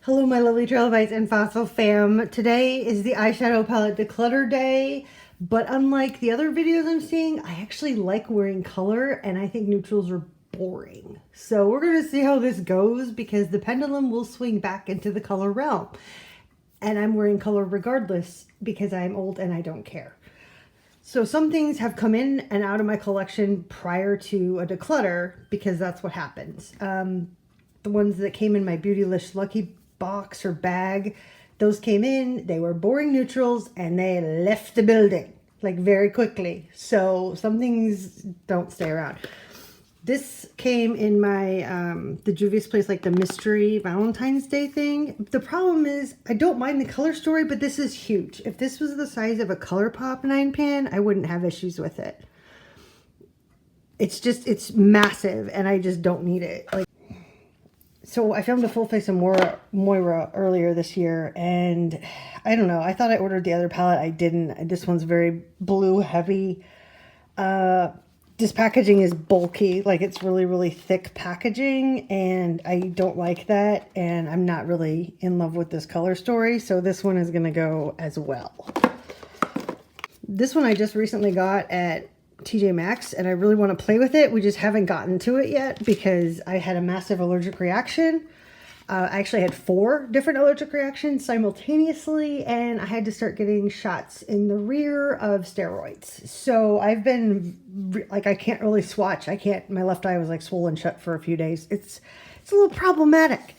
Hello my lovely trilobites and fossil fam. Today is the eyeshadow palette declutter day, but unlike the other videos I'm seeing, I actually like wearing color and I think neutrals are boring. So we're going to see how this goes because the pendulum will swing back into the color realm. And I'm wearing color regardless because I'm old and I don't care. So some things have come in and out of my collection prior to a declutter because that's what happens. The ones that came in my Beautylicious Lucky box or bag, those came in, they were boring neutrals and they left the building like very quickly. So some things don't stay around. This came in my the Juvia's Place, like the mystery Valentine's Day thing. The problem is I don't mind the color story, but this is huge. If this was the size of a ColourPop 9-pan, I wouldn't have issues with it. It's massive and I just don't need it. So I filmed a full face of Moira earlier this year, and I don't know. I thought I ordered the other palette. I didn't. This one's very blue heavy. This packaging is bulky. Like, it's really, really thick packaging, and I don't like that. And I'm not really in love with this color story, so this one is going to go as well. This one I just recently got at TJ Maxx and I really want to play with it. We just haven't gotten to it yet because I had a massive allergic reaction. I actually had 4 different allergic reactions simultaneously and I had to start getting shots in the rear of steroids. So I've been like, I can't really swatch. My left eye was like swollen shut for a few days. It's a little problematic.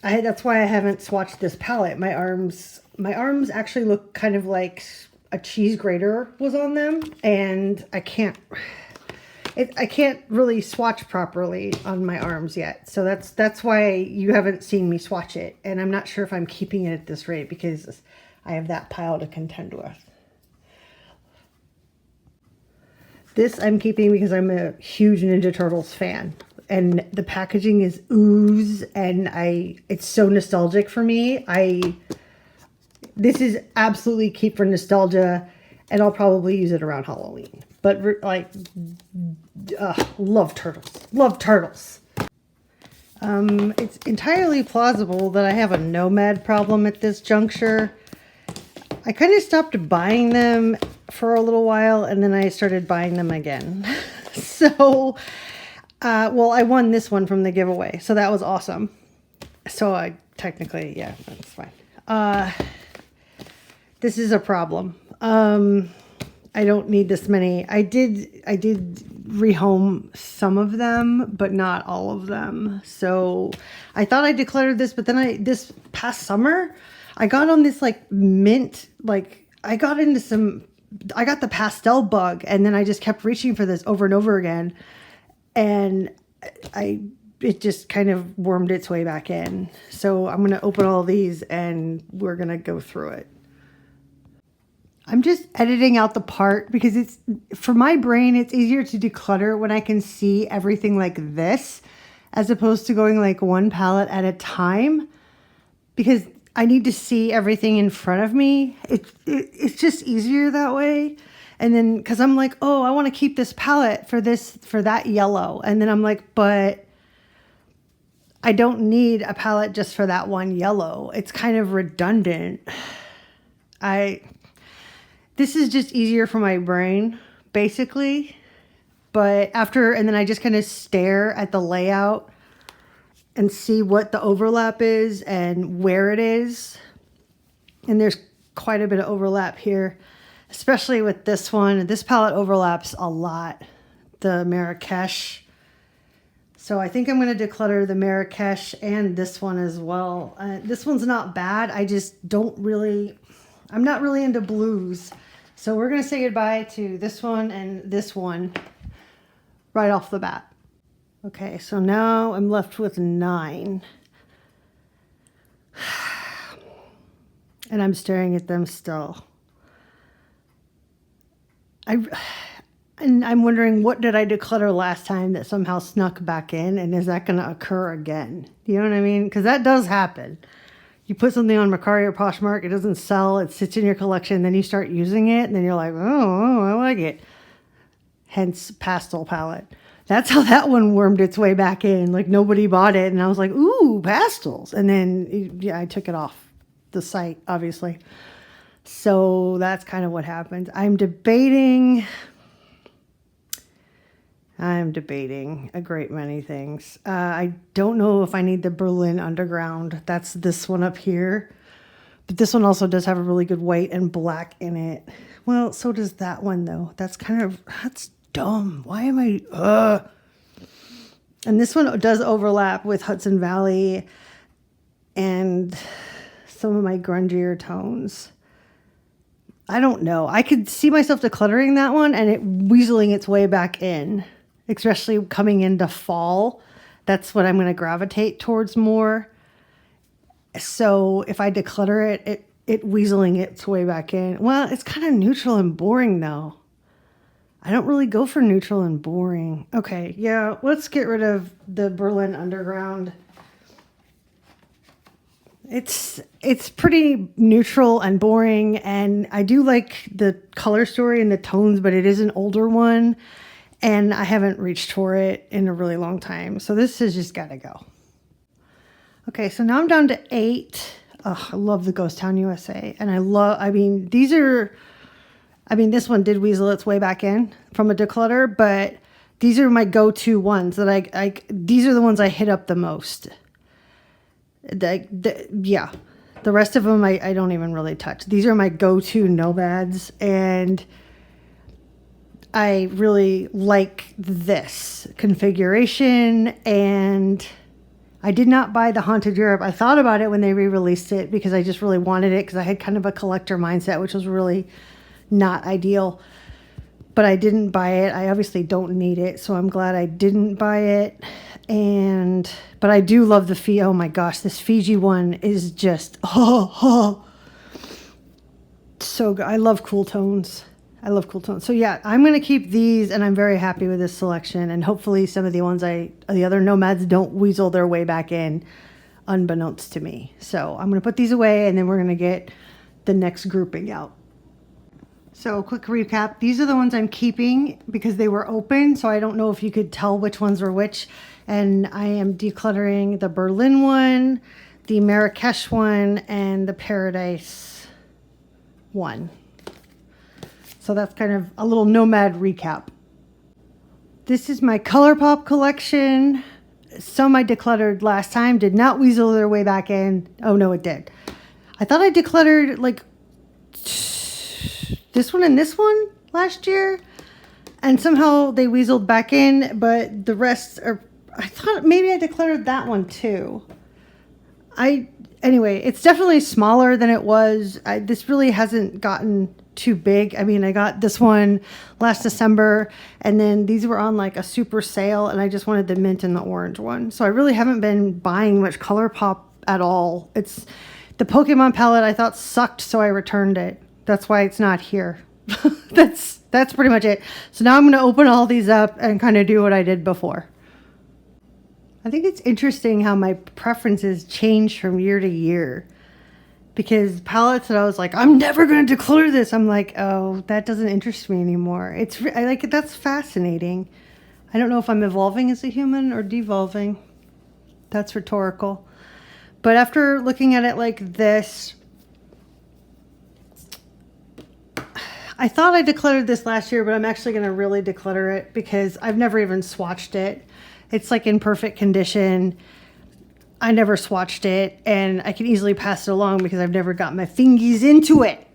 That's why I haven't swatched this palette. My arms actually look kind of like a cheese grater was on them, and I can't really swatch properly on my arms yet. So that's why you haven't seen me swatch it, and I'm not sure if I'm keeping it at this rate because I have that pile to contend with. This I'm keeping because I'm a huge Ninja Turtles fan, and the packaging is ooze, and it's so nostalgic for me. This is absolutely keep for nostalgia, and I'll probably use it around Halloween. But like, love turtles. Love turtles. It's entirely plausible that I have a nomad problem at this juncture. I kind of stopped buying them for a little while, and then I started buying them again. So, well, I won this one from the giveaway, so that was awesome. So I technically, yeah, that's fine. This is a problem. I don't need this many. I did rehome some of them, but not all of them. So I thought I decluttered this, but then this past summer, I got on this like mint, like I got the pastel bug, and then I just kept reaching for this over and over again. And it just kind of wormed its way back in. So I'm going to open all these and we're going to go through it. I'm just editing out the part because for my brain, it's easier to declutter when I can see everything like this, as opposed to going like one palette at a time, because I need to see everything in front of me. It's just easier that way. And then, cause I'm like, oh, I want to keep this palette for that yellow. And then I'm like, but I don't need a palette just for that one yellow. It's kind of redundant. This is just easier for my brain, basically. But and then I just kind of stare at the layout and see what the overlap is and where it is. And there's quite a bit of overlap here, especially with this one. This palette overlaps a lot, the Marrakesh. So I think I'm going to declutter the Marrakesh and this one as well. This one's not bad. I just I'm not really into blues. So we're going to say goodbye to this one and this one right off the bat. Okay, so now I'm left with 9. And I'm staring at them still. And I'm wondering, what did I declutter last time that somehow snuck back in? And is that going to occur again? You know what I mean? Because that does happen. You put something on Mercari or Poshmark, it doesn't sell, it sits in your collection, then you start using it, and then you're like, oh, I like it. Hence, pastel palette. That's how that one wormed its way back in. Like nobody bought it. And I was like, ooh, pastels. And then, yeah, I took it off the site, obviously. So that's kind of what happened. I'm debating a great many things. I don't know if I need the Berlin Underground. That's this one up here. But this one also does have a really good white and black in it. Well, so does that one, though. That's dumb. Why am I... And this one does overlap with Hudson Valley and some of my grungier tones. I don't know. I could see myself decluttering that one and it weaseling its way back in, especially coming into fall. That's what I'm going to gravitate towards more. So if I declutter it weaseling its way back in. Well, it's kind of neutral and boring though. I don't really go for neutral and boring. Okay, yeah, let's get rid of the Berlin Underground. It's pretty neutral and boring, and I do like the color story and the tones, but it is an older one, and I haven't reached for it in a really long time. So this has just got to go. Okay, so now I'm down to 8. Oh, I love the Ghost Town USA, and this one did weasel its way back in from a declutter, but these are my go-to ones that these are the ones I hit up the most. Yeah, the rest of them I don't even really touch. These are my go-to nomads, and I really like this configuration. And I did not buy the Haunted Europe. I thought about it when they re-released it because I just really wanted it because I had kind of a collector mindset, which was really not ideal, but I didn't buy it. I obviously don't need it, so I'm glad I didn't buy it. But I do love the Fiji. Oh my gosh, this Fiji one is just so good. I love cool tones. So yeah, I'm gonna keep these, and I'm very happy with this selection. And hopefully, some of the other nomads don't weasel their way back in, unbeknownst to me. So I'm gonna put these away, and then we're gonna get the next grouping out. So quick recap, these are the ones I'm keeping because they were open, so I don't know if you could tell which ones were which. And I am decluttering the Berlin one, the Marrakesh one, and the Paradise one. So that's kind of a little nomad recap. This is my ColourPop collection. Some I decluttered last time, did not weasel their way back in. Oh no, it did. I thought I decluttered like this one and this one last year, and somehow they weaseled back in, but the rest are, I thought maybe I decluttered that one too. Anyway, it's definitely smaller than it was. This really hasn't gotten too big. I mean, I got this one last December, and then these were on like a super sale, and I just wanted the mint and the orange one. So I really haven't been buying much ColourPop at all. It's the Pokemon palette I thought sucked, so I returned it. That's why it's not here. That's pretty much it. So now I'm going to open all these up and kind of do what I did before. I think it's interesting how my preferences change from year to year. Because palettes that I was like, I'm never going to declutter this. I'm like, oh, that doesn't interest me anymore. I like it. That's fascinating. I don't know if I'm evolving as a human or devolving. That's rhetorical. But after looking at it like this, I thought I decluttered this last year, but I'm actually going to really declutter it because I've never even swatched it. It's like in perfect condition. I never swatched it, and I can easily pass it along because I've never got my fingies into it.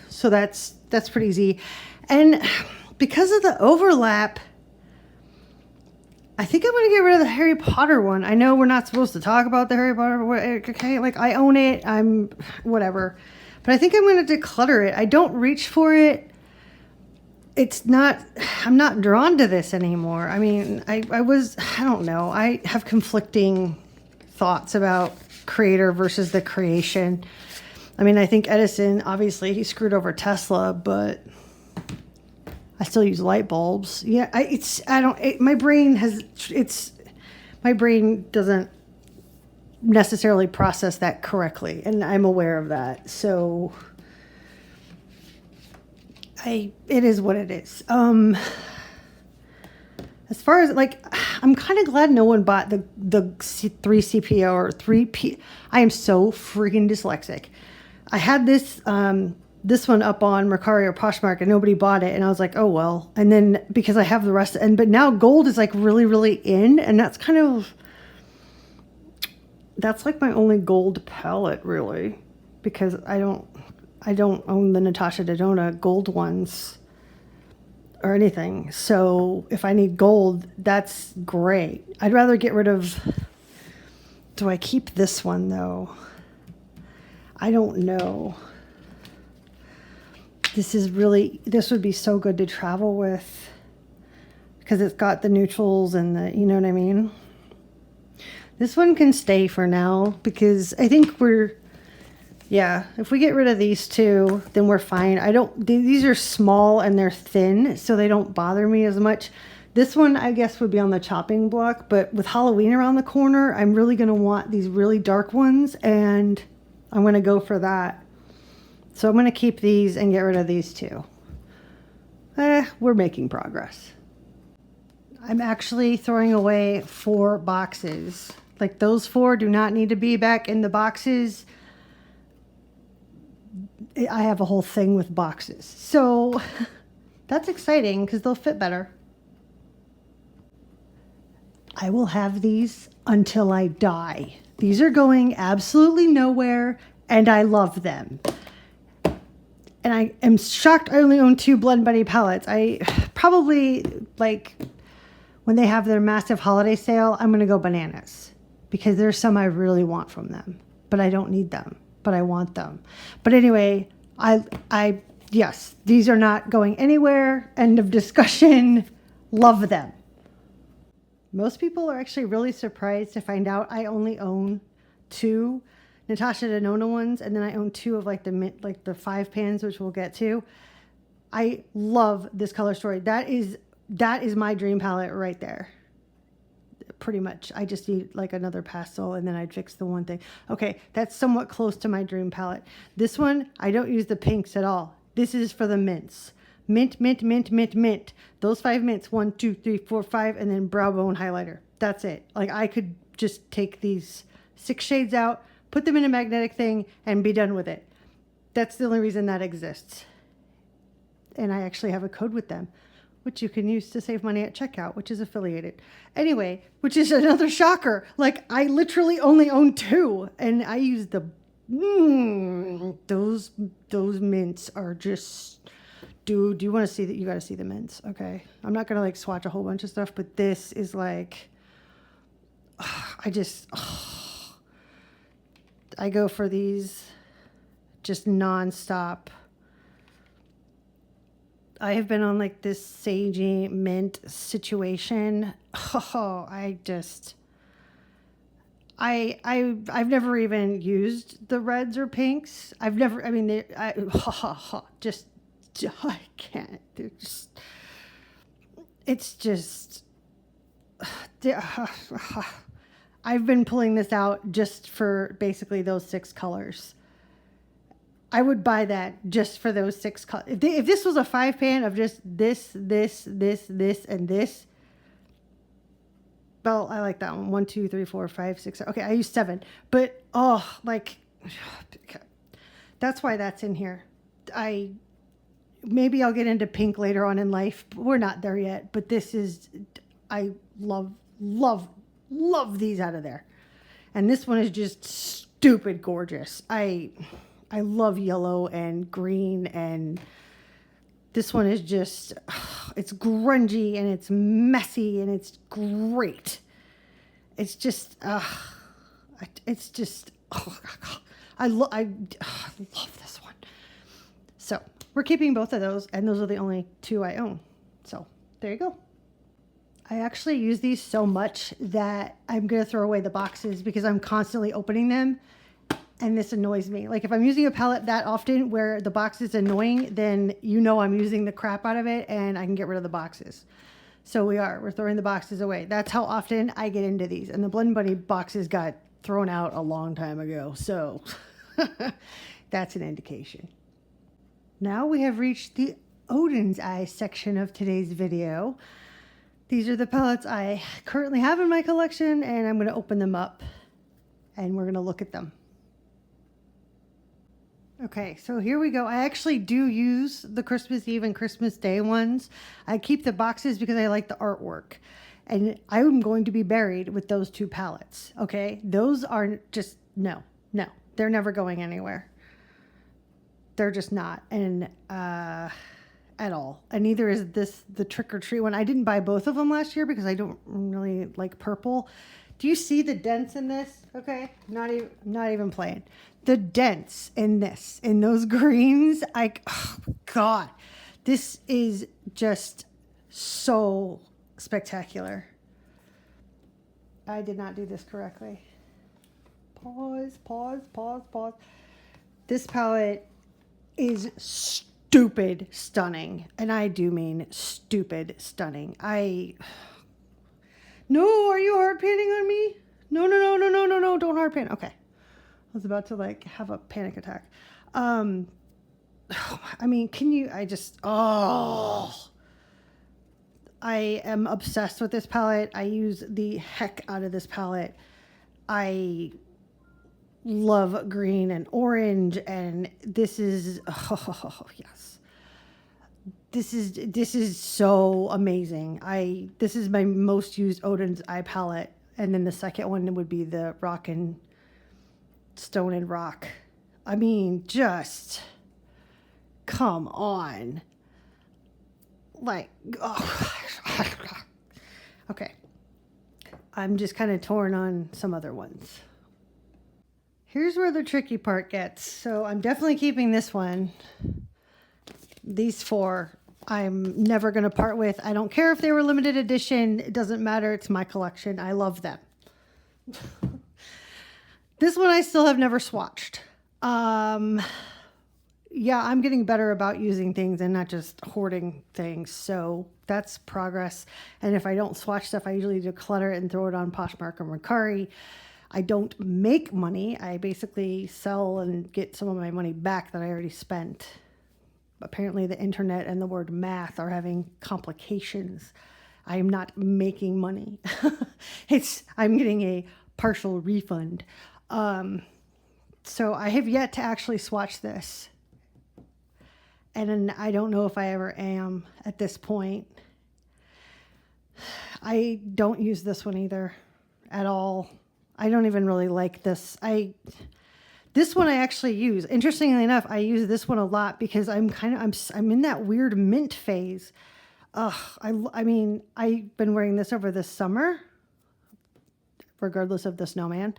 So that's pretty easy. And because of the overlap, I think I'm going to get rid of the Harry Potter one. I know we're not supposed to talk about the Harry Potter, okay? Like, I own it. I'm whatever. But I think I'm going to declutter it. I don't reach for it. I'm not drawn to this anymore. I mean, I don't know. I have conflicting thoughts about creator versus the creation. I mean, I think Edison, obviously, he screwed over Tesla, but I still use light bulbs. Yeah, my brain doesn't necessarily process that correctly, and I'm aware of that. So it is what it is. As far as like, I'm kind of glad no one bought the 3CPO or 3P. I am so freaking dyslexic. I had this one up on Mercari or Poshmark and nobody bought it, and I was like, oh well. And then because I have the rest, but now gold is like really, really in, and that's like my only gold palette really, because I don't own the Natasha Denona gold ones or anything. So if I need gold, that's great. I'd rather get rid of, do I keep this one though? I don't know. This would be so good to travel with because it's got the neutrals and the, you know what I mean? This one can stay for now because I think if we get rid of these two, then we're fine. These are small and they're thin, so they don't bother me as much. This one, I guess, would be on the chopping block, but with Halloween around the corner, I'm really going to want these really dark ones, and I'm going to go for that. So I'm going to keep these and get rid of these two. We're making progress. I'm actually throwing away 4 boxes. Like those 4 do not need to be back in the boxes. I have a whole thing with boxes. So that's exciting because they'll fit better. I will have these until I die. These are going absolutely nowhere and I love them. And I am shocked I only own 2 Blend Bunny palettes. I probably, like, when they have their massive holiday sale, I'm going to go bananas because there's some I really want from them, but I don't need them. But I want them. But anyway, yes, these are not going anywhere. End of discussion. Love them. Most people are actually really surprised to find out I only own 2 Natasha Denona ones, and then I own 2 of like the 5 pans, which we'll get to. I love this color story. That is my dream palette right there. Pretty much. I just need like another pastel and then I'd fix the one thing. Okay, that's somewhat close to my dream palette. This one, I don't use the pinks at all. This is for the mints. Mint, mint, mint, mint, mint. Those 5 mints, 1, 2, 3, 4, 5, and then brow bone highlighter. That's it. Like I could just take these 6 shades out, put them in a magnetic thing, and be done with it. That's the only reason that exists. And I actually have a code with them, which you can use to save money at checkout, which is affiliated. Anyway, which is another shocker. Like, I literally only own 2, and I use those mints are just, dude, do you want to see that? You got to see the mints, okay? I'm not going to, like, swatch a whole bunch of stuff, but this is, like, I go for these just nonstop. I have been on like this sagey mint situation. Oh, I've never even used the reds or pinks. I can't. It's just, I've been pulling this out just for basically those 6 colors. I would buy that just for those 6 colors. If this was a 5 pan of just this, and this. Well, I like that one. 1, 2, 3, 4, 5, 6. Okay, I use 7. But, that's why that's in here. Maybe I'll get into pink later on in life. But we're not there yet. But I love these out of there. And this one is just stupid gorgeous. I love yellow and green, and this one is just, it's grungy and it's messy and it's great. It's just, I love this one. So we're keeping both of those, and those are the only 2 I own. So there you go. I actually use these so much that I'm going to throw away the boxes because I'm constantly opening them. And this annoys me. Like if I'm using a palette that often where the box is annoying, then you know I'm using the crap out of it and I can get rid of the boxes. So we're throwing the boxes away. That's how often I get into these. And the Blend Bunny boxes got thrown out a long time ago. So that's an indication. Now we have reached the Odin's Eye section of today's video. These are the palettes I currently have in my collection, and I'm going to open them up and we're going to look at them. Okay, so here we go. I actually do use the Christmas Eve and Christmas Day ones. I keep the boxes because I like the artwork. And I'm going to be buried with those two palettes, okay? Those are just, no. They're never going anywhere. They're just not, and at all. And neither is this, the Trick or Treat one. I didn't buy both of them last year because I don't really like purple. Do you see the dents in this? Okay, not even playing. The dents in this, in those greens, oh God, this is just so spectacular. I did not do this correctly. Pause. This palette is stupid stunning, and I do mean stupid stunning. No, are you hard panning on me? No, don't hard pan. Okay. I was about to like have a panic attack. I mean, I am obsessed with this palette. I use the heck out of this palette. I love green and orange, and this is, yes. This is so amazing. This is my most used Odin's eye palette. And then the second one would be the Rock and Stone and Rock. I mean, just come on. Like, oh. Okay. I'm just kind of torn on some other ones. Here's where the tricky part gets. So I'm definitely keeping this one. These four, I'm never going to part with. I don't care if they were limited edition. It doesn't matter. It's my collection. I love them. This one I still have never swatched. Yeah, I'm getting better about using things and not just hoarding things. So that's progress. And if I don't swatch stuff, I usually declutter it and throw it on Poshmark or Mercari. I don't make money. I basically sell and get some of my money back that I already spent. Apparently the internet and the word math are having complications. I am not making money. I'm getting a partial refund. So I have yet to actually swatch this. And I don't know if I ever am at this point. I don't use this one either at all. I don't even really like this. This one I actually use. Interestingly enough, I use this one a lot because I'm in that weird mint phase. I mean, I've been wearing this over this summer, regardless of the snowman.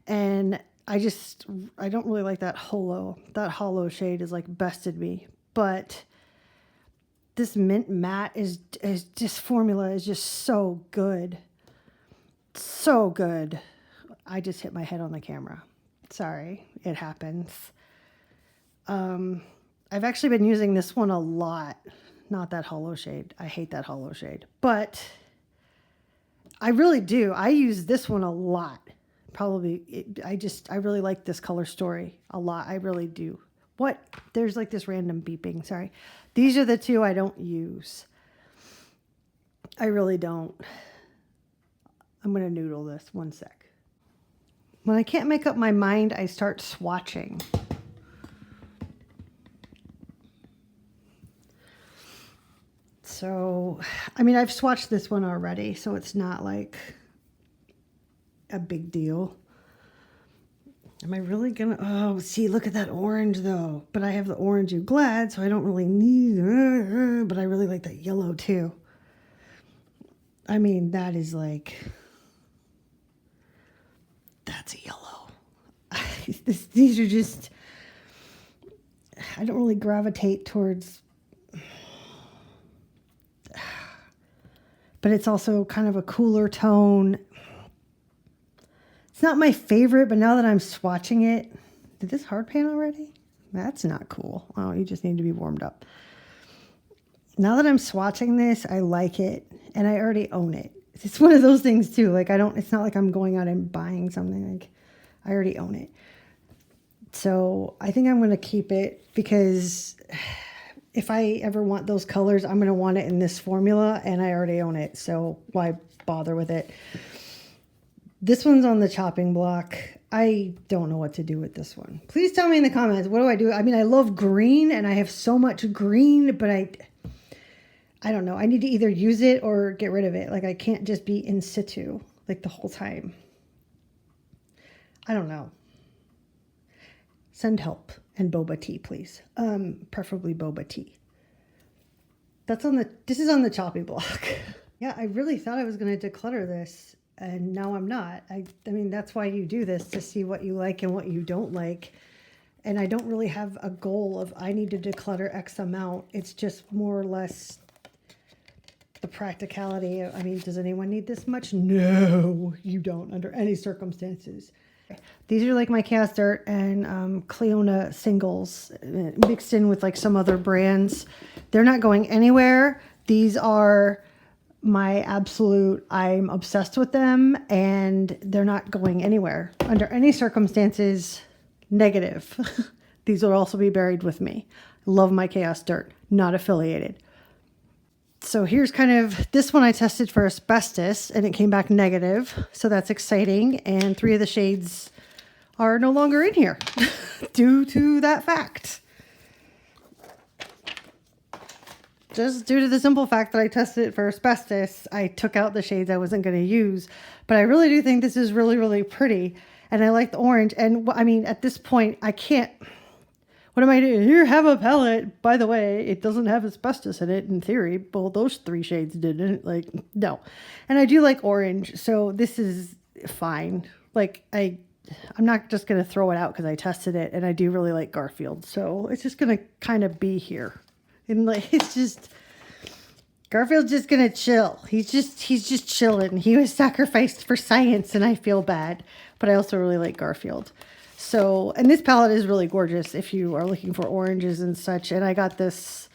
And I don't really like that hollow. That hollow shade is like bested me. But this mint matte is just formula is just so good. So good. I just hit my head on the camera. Sorry, it happens. I've actually been using this one a lot. Not that hollow shade. I hate that hollow shade. But I really do. I use this one a lot. Probably, I really like this color story a lot. I really do. What? There's like this random beeping. Sorry. These are the two I don't use. I really don't. I'm going to noodle this. One sec. When I can't make up my mind, I start swatching. So, I mean, I've swatched this one already, so it's not like a big deal. Am I really gonna, oh, see, look at that orange though. But I have the orange and Glad, so I don't really need, but I really like that yellow too. I mean, that is like, that's a yellow. These are just, I don't really gravitate towards, but it's also kind of a cooler tone. It's not my favorite, but now that I'm swatching it, did this hard pan already? That's not cool. Oh, you just need to be warmed up. Now that I'm swatching this, I like it, and I already own it. It's one of those things too. Like it's not like I'm going out and buying something. Like I already own it. So I think I'm going to keep it because if I ever want those colors, I'm going to want it in this formula, and I already own it, so why bother with it? This one's on the chopping block. I don't know what to do with this one. Please tell me in the comments, what do I do? I mean, I love green, and I have so much green, but I don't know. I need to either use it or get rid of it. Like, I can't just be in situ, like, the whole time. I don't know. Send help and boba tea, please. Preferably boba tea. This is on the chopping block. Yeah, I really thought I was going to declutter this, and now I'm not. I mean, that's why you do this, to see what you like and what you don't like. And I don't really have a goal of I need to declutter X amount. It's just more or less the practicality. I mean, does anyone need this much? No, you don't, under any circumstances. These are like my Chaos Dirt and Cleona singles mixed in with like some other brands. They're not going anywhere. These are my absolute, I'm obsessed with them, and they're not going anywhere. Under any circumstances, negative. These will also be buried with me. Love my Chaos Dirt, not affiliated. So here's kind of, this one I tested for asbestos and it came back negative. So that's exciting. And 3 of the shades are no longer in here due to that fact. Just due to the simple fact that I tested it for asbestos, I took out the shades I wasn't going to use. But I really do think this is really, really pretty. And I like the orange. And I mean, at this point, I can't... What am I doing? Here, have a palette. By the way, it doesn't have asbestos in it in theory. Well, those 3 shades didn't. Like, no. And I do like orange, so this is fine. Like, I'm not just going to throw it out because I tested it, and I do really like Garfield. So it's just going to kind of be here. And like, it's just, Garfield's just going to chill. He's just chilling. He was sacrificed for science, and I feel bad. But I also really like Garfield. So, and this palette is really gorgeous if you are looking for oranges and such. And I got this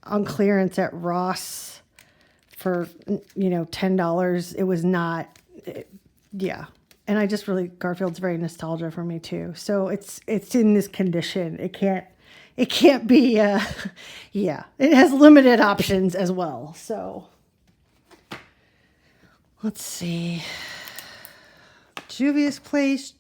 on clearance at Ross for, you know, $10. It was not, yeah. And I just really, Garfield's very nostalgia for me too. So it's in this condition. It can't be, yeah. It has limited options as well. So, let's see. Juvia's Place.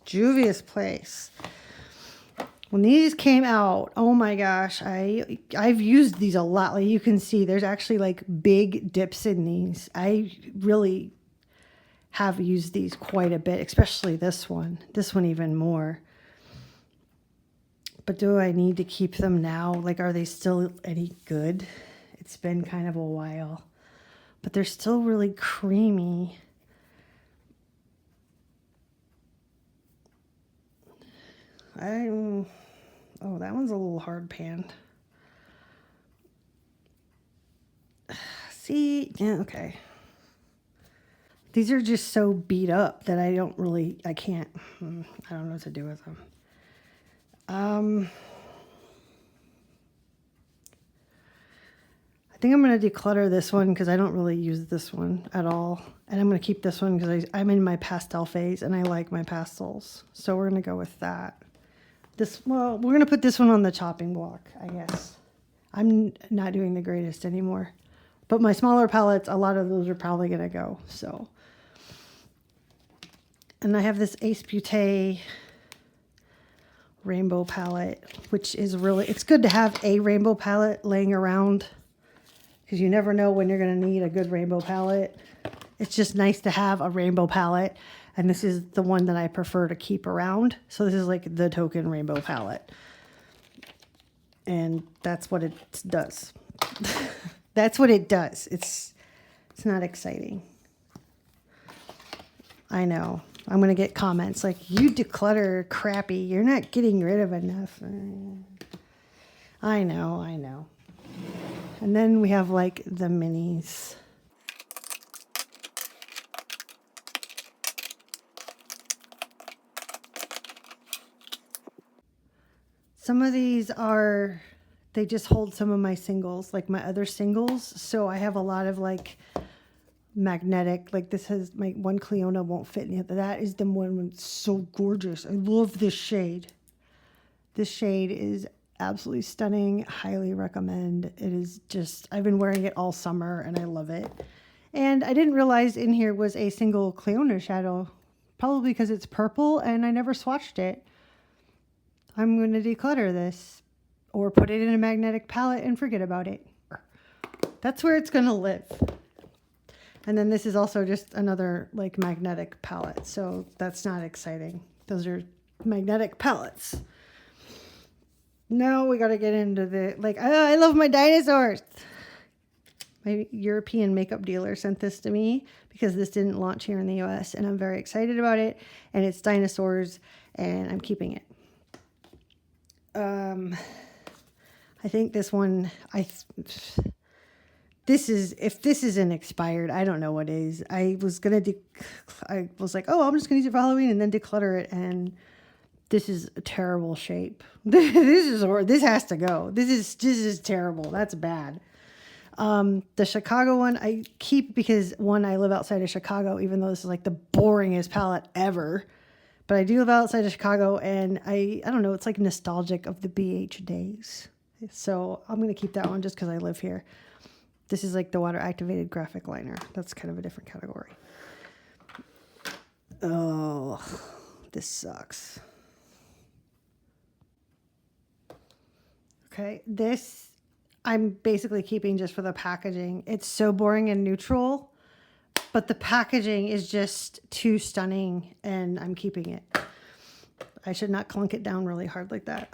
When these came out, oh my gosh, I've used these a lot. Like you can see, there's actually like big dips in these. I really have used these quite a bit, especially this one even more. But do I need to keep them now? Like, are they still any good? It's been kind of a while, but they're still really creamy. Oh, that one's a little hard panned. See, yeah, okay. These are just so beat up that I don't know what to do with them. I think I'm going to declutter this one because I don't really use this one at all. And I'm going to keep this one because I'm in my pastel phase and I like my pastels. So we're going to go with that. Well, we're going to put this one on the chopping block, I guess. I'm not doing the greatest anymore. But my smaller palettes, a lot of those are probably going to go. So, and I have this Ace Beauté rainbow palette, which is really, it's good to have a rainbow palette laying around because you never know when you're going to need a good rainbow palette. It's just nice to have a rainbow palette. And this is the one that I prefer to keep around. So this is like the token rainbow palette. And that's what it does. That's what it does. It's not exciting. I know. I'm going to get comments like, you declutter crappy. You're not getting rid of enough. I know. And then we have like the minis. Some of these they just hold some of my singles, like my other singles. So I have a lot of like magnetic, like this has my one Cleona won't fit in the other. That is the one that's so gorgeous. I love this shade. This shade is absolutely stunning. Highly recommend. It is just, I've been wearing it all summer and I love it. And I didn't realize in here was a single Cleona shadow, probably because it's purple and I never swatched it. I'm going to declutter this or put it in a magnetic palette and forget about it. That's where it's going to live. And then this is also just another like magnetic palette. So that's not exciting. Those are magnetic palettes. Now we got to get into the, like, oh, I love my dinosaurs. My European makeup dealer sent this to me because this didn't launch here in the US and I'm very excited about it. And it's dinosaurs and I'm keeping it. I think this one, this is, if this isn't expired, I don't know what is. I was like, oh, I'm just gonna use it for Halloween and then declutter it. And this is a terrible shape. This has to go. This is terrible. That's bad. The Chicago one I keep because one, I live outside of Chicago, even though this is like the boringest palette ever. But I do live outside of Chicago and I don't know, it's like nostalgic of the BH days. So I'm going to keep that one just because I live here. This is like the water activated graphic liner. That's kind of a different category. Oh, this sucks. Okay, this I'm basically keeping just for the packaging. It's so boring and neutral, but the packaging is just too stunning and I'm keeping it. I should not clunk it down really hard like that.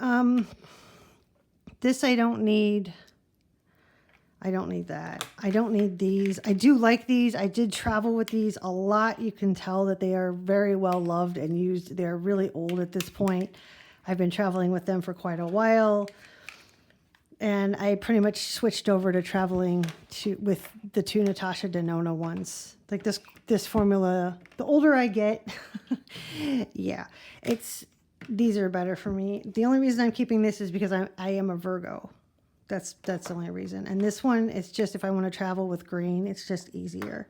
This I don't need. I don't need that. I don't need these. I do like these. I did travel with these a lot. You can tell that they are very well loved and used. They're really old at this point. I've been traveling with them for quite a while. And I pretty much switched over to traveling with the two Natasha Denona ones. Like this formula, the older I get, yeah, these are better for me. The only reason I'm keeping this is because I am a Virgo. That's the only reason. And this one is just if I want to travel with green, it's just easier.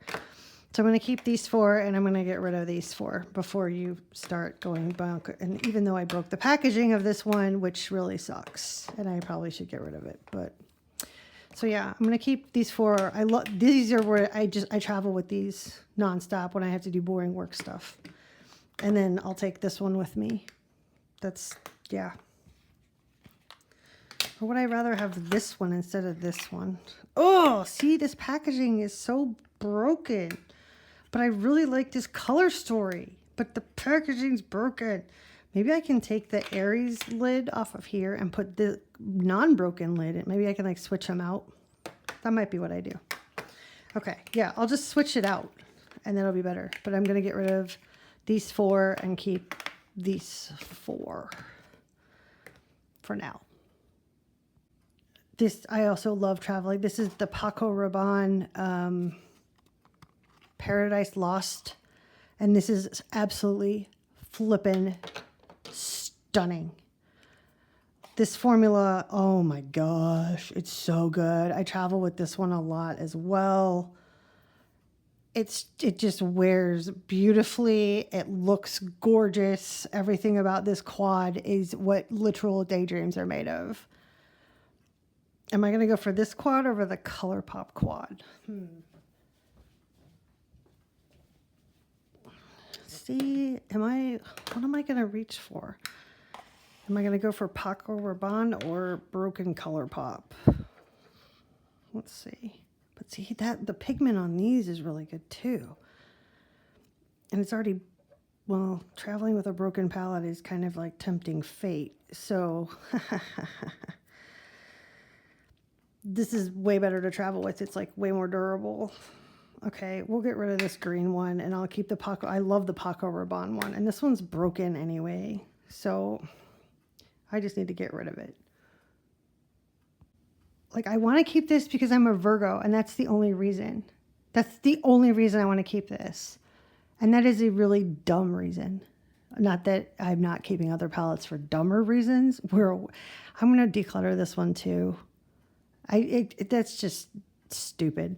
So I'm going to keep these four and I'm going to get rid of these four before you start going bunk. And even though I broke the packaging of this one, which really sucks, and I probably should get rid of it. But so yeah, I'm going to keep these four. These are where I travel with these nonstop when I have to do boring work stuff. And then I'll take this one with me. Yeah. Or would I rather have this one instead of this one? Oh, see, this packaging is so broken. But I really like this color story. But the packaging's broken. Maybe I can take the Aries lid off of here and put the non-broken lid in. Maybe I can like switch them out. That might be what I do. Okay, yeah, I'll just switch it out and that'll be better. But I'm going to get rid of these four and keep these four for now. This, I also love traveling. This is the Paco Rabanne Paradise Lost. And this is absolutely flippin' stunning. This formula, oh my gosh, it's so good. I travel with this one a lot as well. It just wears beautifully. It looks gorgeous. Everything about this quad is what literal daydreams are made of. Am I going to go for this quad or the ColourPop quad? See, what am I going to reach for? Am I going to go for Paco Rabanne or Broken ColourPop? Let's see. But see, the pigment on these is really good too. And it's already, well, traveling with a broken palette is kind of like tempting fate. So this is way better to travel with. It's like way more durable. Okay, we'll get rid of this green one and I'll keep the Paco. I love the Paco Rabanne one. And this one's broken anyway. So I just need to get rid of it. Like, I want to keep this because I'm a Virgo, and that's the only reason. That's the only reason I want to keep this. And that is a really dumb reason. Not that I'm not keeping other palettes for dumber reasons. I'm going to declutter this one too. That's just stupid.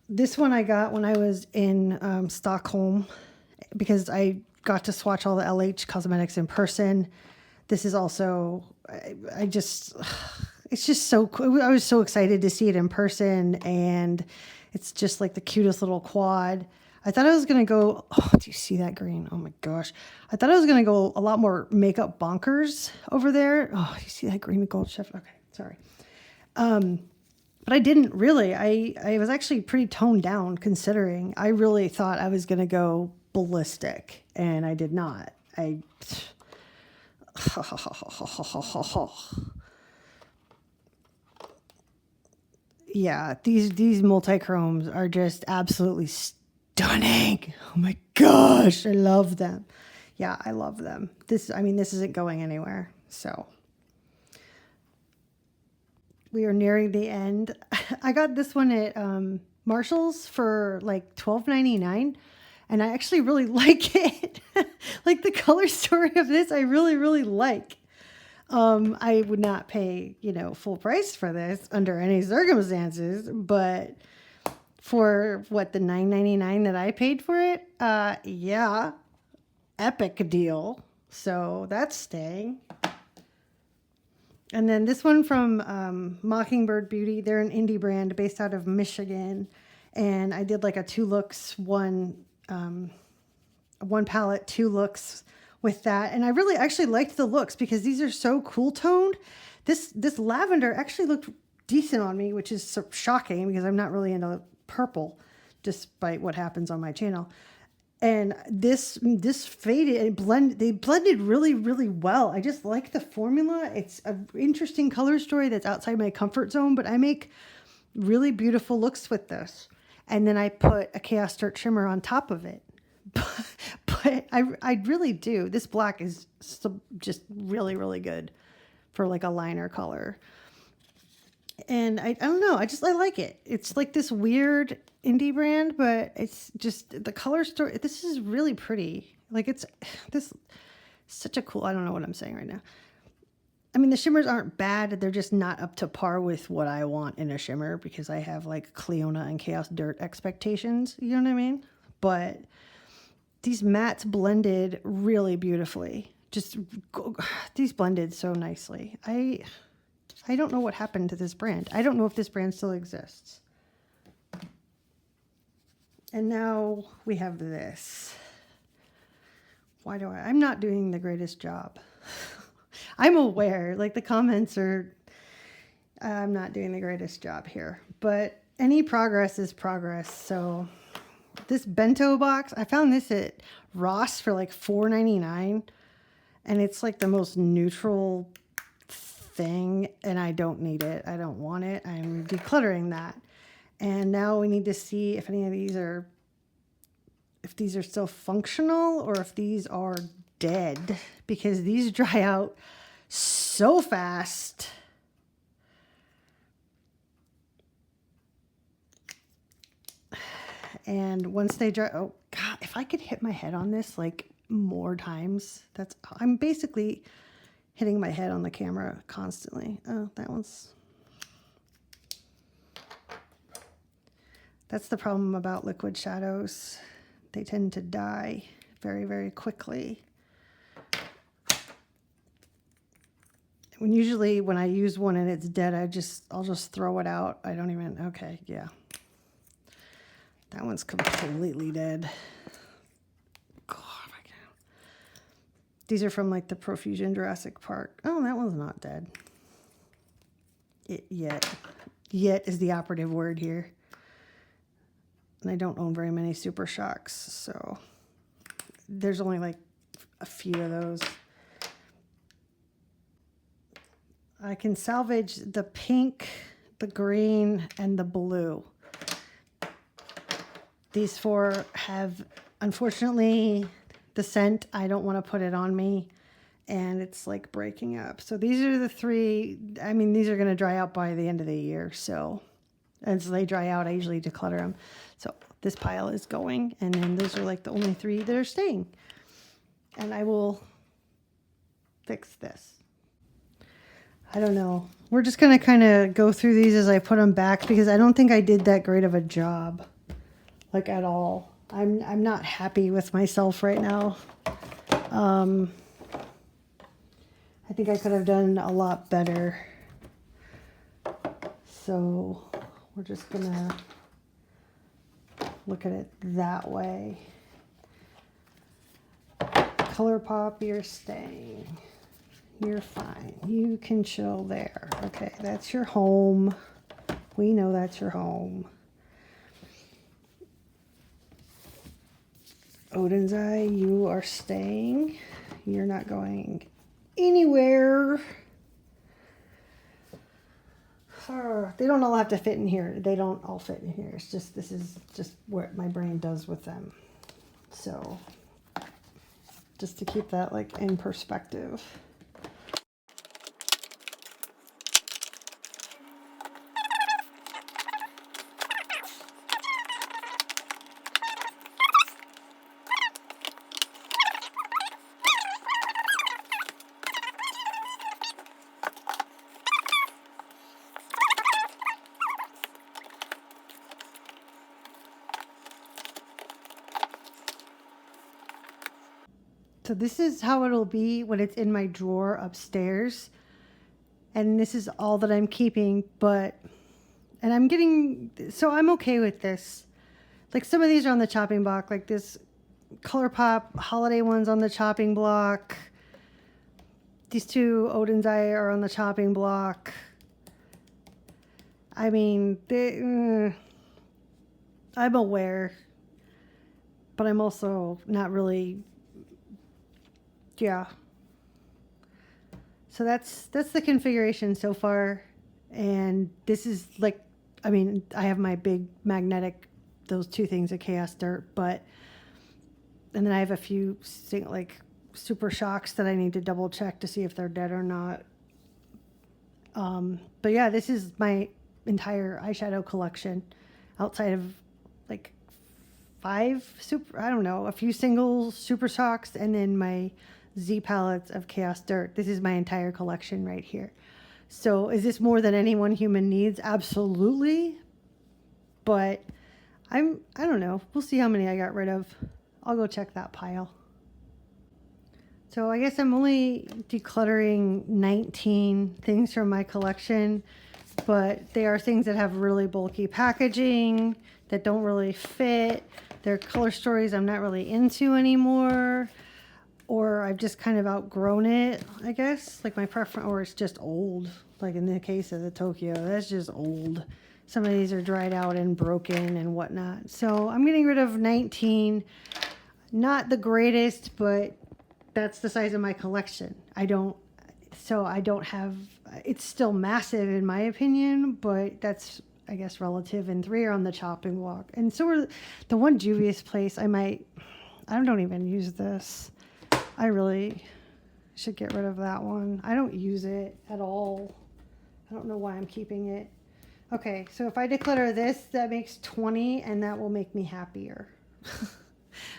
This one I got when I was in Stockholm because I got to swatch all the LH cosmetics in person. This is also, I just, it's just so cool. I was so excited to see it in person, and it's just like the cutest little quad. I thought I was going to go, oh, do you see that green? Oh my gosh. I thought I was going to go a lot more makeup bonkers over there. Oh, you see that green and gold chef? Okay, sorry. But I didn't really. I was actually pretty toned down considering. I really thought I was going to go ballistic, and I did not. Yeah, these multi-chromes are just absolutely stunning. Oh my gosh, I love them. Yeah, I love them. This isn't going anywhere. So we are nearing the end. I got this one at Marshall's for like $12.99, and I actually really like it. Like the color story of this, I really, really like. I would not pay, full price for this under any circumstances, but for what, the $9.99 that I paid for it, yeah, epic deal. So that's staying. And then this one from Mockingbird Beauty. They're an indie brand based out of Michigan. And I did like a 2 looks, one palette, 2 looks with that. And I really actually liked the looks because these are so cool toned. This lavender actually looked decent on me, which is so shocking because I'm not really into purple, despite what happens on my channel. And this faded, they blended really, really well. I just like the formula. It's an interesting color story that's outside my comfort zone, but I make really beautiful looks with this. And then I put a Chaos Dirt shimmer on top of it. But I really do. This black is just really, really good for like a liner color. And I don't know. I like it. It's like this weird indie brand, but it's just the color story. This is really pretty. Like such a cool, I don't know what I'm saying right now. I mean, the shimmers aren't bad. They're just not up to par with what I want in a shimmer because I have like Cleona and Chaos Dirt expectations. You know what I mean? But these mattes blended really beautifully. These blended so nicely. I don't know what happened to this brand. I don't know if this brand still exists. And now we have this. I'm not doing the greatest job. I'm aware, like the comments I'm not doing the greatest job here, but any progress is progress. So this bento box, I found this at Ross for like $4.99, and it's like the most neutral thing, and I don't need it. I don't want it. I'm decluttering that. And now we need to see if any of these are still functional or if these are dead, because these dry out so fast. And once they dry, oh God, if I could hit my head on this like more times, I'm basically hitting my head on the camera constantly. Oh, that's the problem about liquid shadows. They tend to die very, very quickly. Usually when I use one and it's dead, I'll just throw it out. I don't even, okay, yeah. That one's completely dead. God, I can't. These are from like the Profusion Jurassic Park. Oh, that one's not dead. Yet is the operative word here. And I don't own very many Super Shocks, so there's only like a few of those. I can salvage the pink, the green, and the blue. These 4 have, unfortunately, the scent, I don't want to put it on me, and it's like breaking up. So these are the 3, I mean, these are going to dry out by the end of the year. So as they dry out, I usually declutter them. So this pile is going, and then those are like the only 3 that are staying. And I will fix this. I don't know. We're just going to kind of go through these as I put them back because I don't think I did that great of a job. Like at all. I'm not happy with myself right now. I think I could have done a lot better. So we're just gonna look at it that way. ColourPop, you're staying. You're fine. You can chill there. Okay, that's your home. We know that's your home. Odin's Eye, you are staying. You're not going anywhere. They don't all have to fit in here. They don't all fit in here. It's just, this is just what my brain does with them. So just to keep that like in perspective. So this is how it'll be when it's in my drawer upstairs. And this is all that I'm keeping, and I'm getting, so I'm okay with this. Like some of these are on the chopping block, like this ColourPop holiday one's on the chopping block. These two Odin's Eye are on the chopping block. I mean, I'm aware, but I'm also not really. Yeah. So that's the configuration so far. And this is like, I mean, I have my big magnetic, those two things of Chaos Dirt, and then I have a few like super shocks that I need to double check to see if they're dead or not. But yeah, this is my entire eyeshadow collection outside of like a few single super shocks, and then my Z palettes of Chaos Dirt. This is my entire collection right here. So is this more than any one human needs? Absolutely. But I don't know. We'll see how many I got rid of. I'll go check that pile. So I guess I'm only decluttering 19 things from my collection, but they are things that have really bulky packaging that don't really fit. They're color stories I'm not really into anymore, or I've just kind of outgrown it, I guess. Like my preference, or it's just old. Like in the case of the Tokyo, that's just old. Some of these are dried out and broken and whatnot. So I'm getting rid of 19. Not the greatest, but that's the size of my collection. I don't have, it's still massive in my opinion, but that's, I guess, relative. And 3 are on the chopping block. And so are the one Juvia's Place. I don't even use this. I really should get rid of that one. I don't use it at all. I don't know why I'm keeping it. Okay, so if I declutter this, that makes 20, and that will make me happier.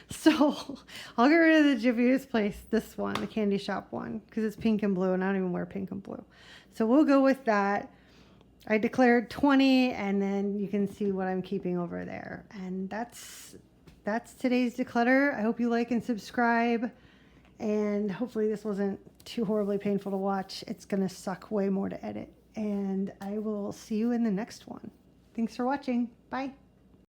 So I'll get rid of the Juvia's Place, this one, the candy shop one, because it's pink and blue, and I don't even wear pink and blue. So we'll go with that. I declared 20, and then you can see what I'm keeping over there. And that's today's declutter. I hope you like and subscribe. And hopefully this wasn't too horribly painful to watch. It's going to suck way more to edit. And I will see you in the next one. Thanks for watching. Bye.